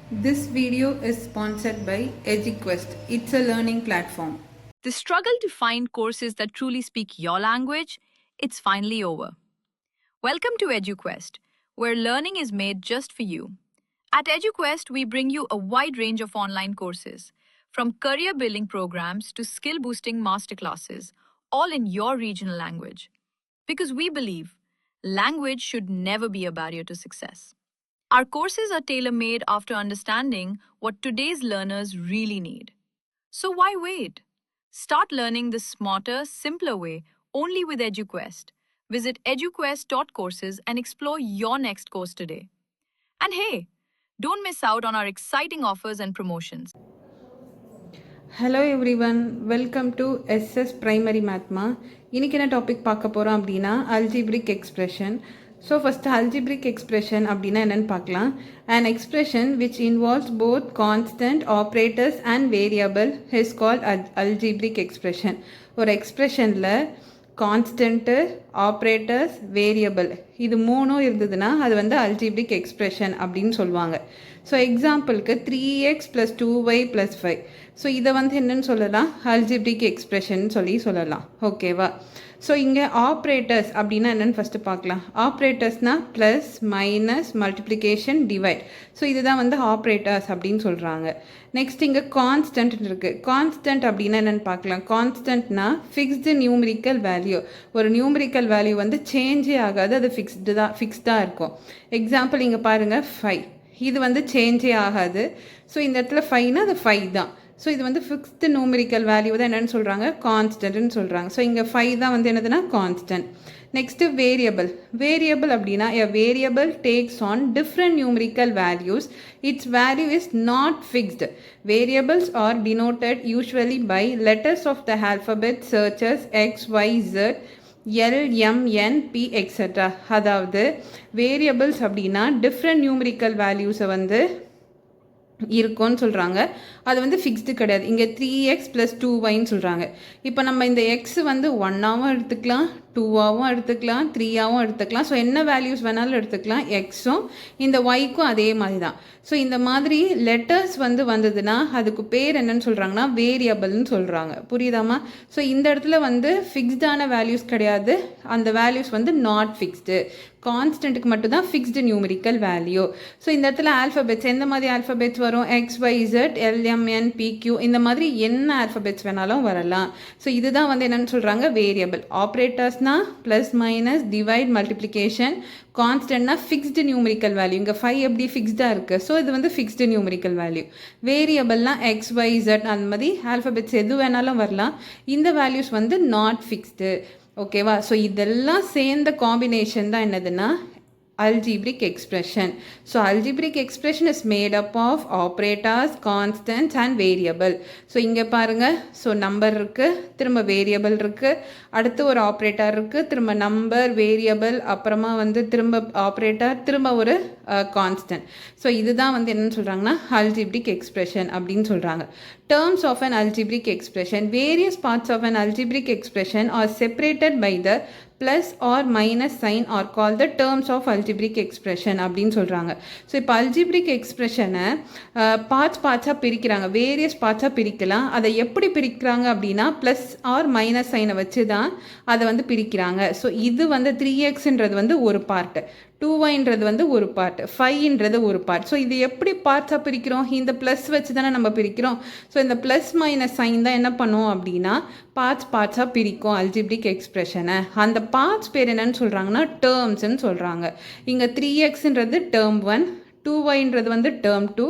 This video is sponsored by EduQuest. It's a learning platform. The struggle to find courses that truly speak your language, it's finally over. Welcome to EduQuest, where learning is made just for you. At EduQuest, we bring you a wide range of online courses, from career building programs to skill boosting masterclasses, all in your regional language. Because we believe language should never be a barrier to success. Our courses are tailor made after understanding what today's learners really need. So why wait? Start learning the smarter, simpler way only with EduQuest. Visit eduquest.courses and explore your next course today. And hey, don't miss out on our exciting offers and promotions. Hello everyone, welcome to SS Primary Mathma. இன்னைக்கு என்ன topic பார்க்க போகிறோம் அப்படின்னா algebraic expression. So first algebraic expression அப்படின்னா என்னென்னு பார்க்கலாம். An expression which involves both constant operators and variable is called algebraic expression. ஒரு எக்ஸ்பிரஷனில் constant operators variable இது மூணும் இருந்ததுன்னா அது வந்து அல்ஜிப்ரிக் எக்ஸ்பிரஷன் அப்படின்னு சொல்லுவாங்க. ஸோ எக்ஸாம்பிளுக்கு 3x + 2y + 5. ஸோ இதை வந்து என்னன்னு சொல்லலாம், அல்ஜிப்ரிக் எக்ஸ்பிரஷன் சொல்லலாம். ஓகேவா? ஸோ இங்கே ஆப்ரேட்டர்ஸ் அப்படின்னா என்னென்னு ஃபஸ்ட்டு பார்க்கலாம். ஆப்ரேட்டர்ஸ்னால் plus minus multiplication divide. So இதுதான் வந்து ஆப்ரேட்டர்ஸ் அப்படின்னு சொல்கிறாங்க. நெக்ஸ்ட் இங்கே கான்ஸ்டன்ட் இருக்குது. கான்ஸ்டன்ட் அப்படின்னா என்னென்னு பார்க்கலாம். கான்ஸ்டன்ட்னா ஃபிக்ஸ்டு நியூமரிக்கல் வேல்யூ. ஒரு நியூமரிக்கல் வேல்யூ வந்து சேஞ்சே ஆகாது, அது ஃபிக்ஸ்டாக இருக்கும். எக்ஸாம்பிள் இங்கே பாருங்கள் 5. இது வந்து சேஞ்சே ஆகாது. ஸோ இந்த இடத்துல 5னா அது 5 தான். ஸோ இது வந்து ஃபிக்ஸ்டு நியூமரிக்கல் வேல்யூ தான் என்னென்னு சொல்கிறாங்க, கான்ஸ்டன்ட்னு சொல்கிறாங்க. ஸோ இங்கே 5 தான் வந்து என்னதுன்னா கான்ஸ்டன்ட். Next variable. வேரியபிள் அப்படின்னா a variable takes on different numerical values. Its value is not fixed. Variables are denoted usually by letters of the alphabet சர்ச்சஸ் X Y Z LMNP etcetera. அதாவது variables அப்படின்னா different numerical வேல்யூஸை வந்து இருக்கும்னு சொல்கிறாங்க. அது வந்து ஃபிக்ஸ்டு கிடையாது. இங்கே 3x + 2yன்னு சொல்கிறாங்க. இப்போ நம்ம இந்த எக்ஸ் வந்து 1ஆகவும் எடுத்துக்கலாம், 2ஆகவும் எடுத்துக்கலாம், 3ஆகவும் எடுத்துக்கலாம். ஸோ என்ன வேல்யூஸ் வேணாலும் எடுத்துக்கலாம். எக்ஸும் இந்த ஒய்க்கும் அதே மாதிரி தான். ஸோ இந்த மாதிரி லெட்டர்ஸ் வந்து வந்ததுன்னா அதுக்கு பேர் என்னன்னு சொல்கிறாங்கன்னா வேரியபிள்னு சொல்கிறாங்க. புரியுதாமா? ஸோ இந்த இடத்துல வந்து ஃபிக்ஸ்டான வேல்யூஸ் கிடையாது, அந்த வேல்யூஸ் வந்து நாட் ஃபிக்ஸ்டு. கான்ஸ்டன்ட்டுக்கு மட்டும்தான் ஃபிக்ஸ்டு நியூமரிக்கல் வேல்யூ. ஸோ இந்த இடத்துல ஆல்ஃபபெட்ஸ் எந்த மாதிரி ஆல்ஃபபெட்ஸ் வரும், எக்ஸ் ஒய் இசட் LMNPQ இந்த மாதிரி என்ன ஆல்ஃபபெட்ஸ் வேணாலும் வரலாம். ஸோ இதுதான் வந்து என்னென்னு சொல்கிறாங்க வேரியபிள். ஆப்ரேட்டர்ஸ்னா ப்ளஸ் மைனஸ் டிவைட் மல்டிப்ளிகேஷன். கான்ஸ்டன்ட்னா ஃபிக்ஸ்டு நியூமரிக்கல் வேல்யூ. இங்கே 5 எப்படி ஃபிக்ஸ்டாக இருக்குது, ஸோ இது வந்து ஃபிக்ஸ்டு நியூமரிக்கல் வேல்யூ. வேரியபிள்னால் எக்ஸ் ஒய் இசட் அந்த மாதிரி ஆல்ஃபபெட்ஸ் எது வேணாலும் வரலாம். இந்த வேல்யூஸ் வந்து நாட் ஃபிக்ஸ்டு. ஓகேவா? ஸோ இதெல்லாம் சேர்ந்த காம்பினேஷன் தான் என்னதுன்னா algebraic expression. So algebraic expression is made up of operators, constants and variable. So இங்கே பாருங்க, ஸோ நம்பர் இருக்குது, திரும்ப வேரியபிள் இருக்குது, அடுத்து ஒரு ஆப்ரேட்டர் இருக்குது, திரும்ப நம்பர் வேரியபிள், அப்புறமா வந்து திரும்ப ஆப்ரேட்டர், திரும்ப ஒரு கான்ஸ்டன்ட். ஸோ இதுதான் வந்து என்னன்னு சொல்கிறாங்கன்னா algebraic expression அப்படின்னு சொல்கிறாங்க. Terms of an algebraic expression. Various parts of an algebraic expression are separated by the plus or minus sign are called the terms of algebraic expression அப்படின்னு சொல்கிறாங்க. ஸோ இப்போ algebraic expressionனை பார்ட்ஸாக பிரிக்கிறாங்க, வேரியஸ் பார்ட்ஸாக பிரிக்கலாம். அதை எப்படி பிரிக்கிறாங்க அப்படின்னா ப்ளஸ் ஆர் மைனஸ் சைனை வச்சு தான் அதை வந்து பிரிக்கிறாங்க. ஸோ இது வந்து 3xன்றது வந்து ஒரு பார்ட்டு, 2yன்றது வந்து ஒரு பார்ட், 5ன்றது ஒரு பார்ட். ஸோ இது எப்படி பார்ட்ஸாக பிரிக்கிறோம், இந்த ப்ளஸ் வச்சு தானே நம்ம பிரிக்கிறோம். ஸோ இந்த ப்ளஸ் மைனஸ் சைன் தான் என்ன பண்ணுவோம் அப்படின்னா பார்ட்ஸாக பிரிக்கும் அல்ஜிப்ரிக் எக்ஸ்பிரஷனை. அந்த பார்ட்ஸ் பேர் என்னன்னு சொல்கிறாங்கன்னா டேர்ம்ஸ்ன்னு சொல்கிறாங்க. இங்கே 3xன்றது டேர்ம் 1, 2yன்றது வந்து டேர்ம் 2,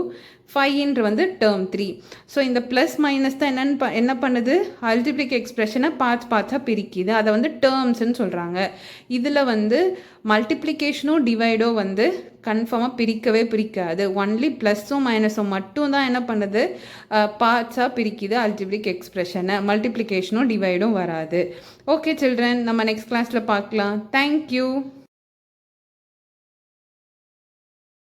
5ன்ற வந்து டேர்ம் 3. ஸோ இந்த ப்ளஸ் மைனஸ் தான் என்ன பண்ணுது, அல்ஜிப்ரிக் எக்ஸ்பிரஷனை பார்ட்ஸாக பிரிக்குது. அதை வந்து டேர்ம்ஸ்ன்னு சொல்கிறாங்க. இதில் வந்து மல்டிப்ளிகேஷனோ டிவைடோ வந்து கன்ஃபார்மாக பிரிக்காது. ஒன்லி ப்ளஸ்ஸும் மைனஸும் மட்டும் தான் என்ன பண்ணுது, பார்ட்ஸாக பிரிக்குது அல்ஜிப்ரிக் எக்ஸ்பிரஷனை. மல்டிப்ளிகேஷனும் டிவைடும் வராது. ஓகே சில்ட்ரன், நம்ம நெக்ஸ்ட் கிளாஸில் பார்க்கலாம். தேங்க்யூ.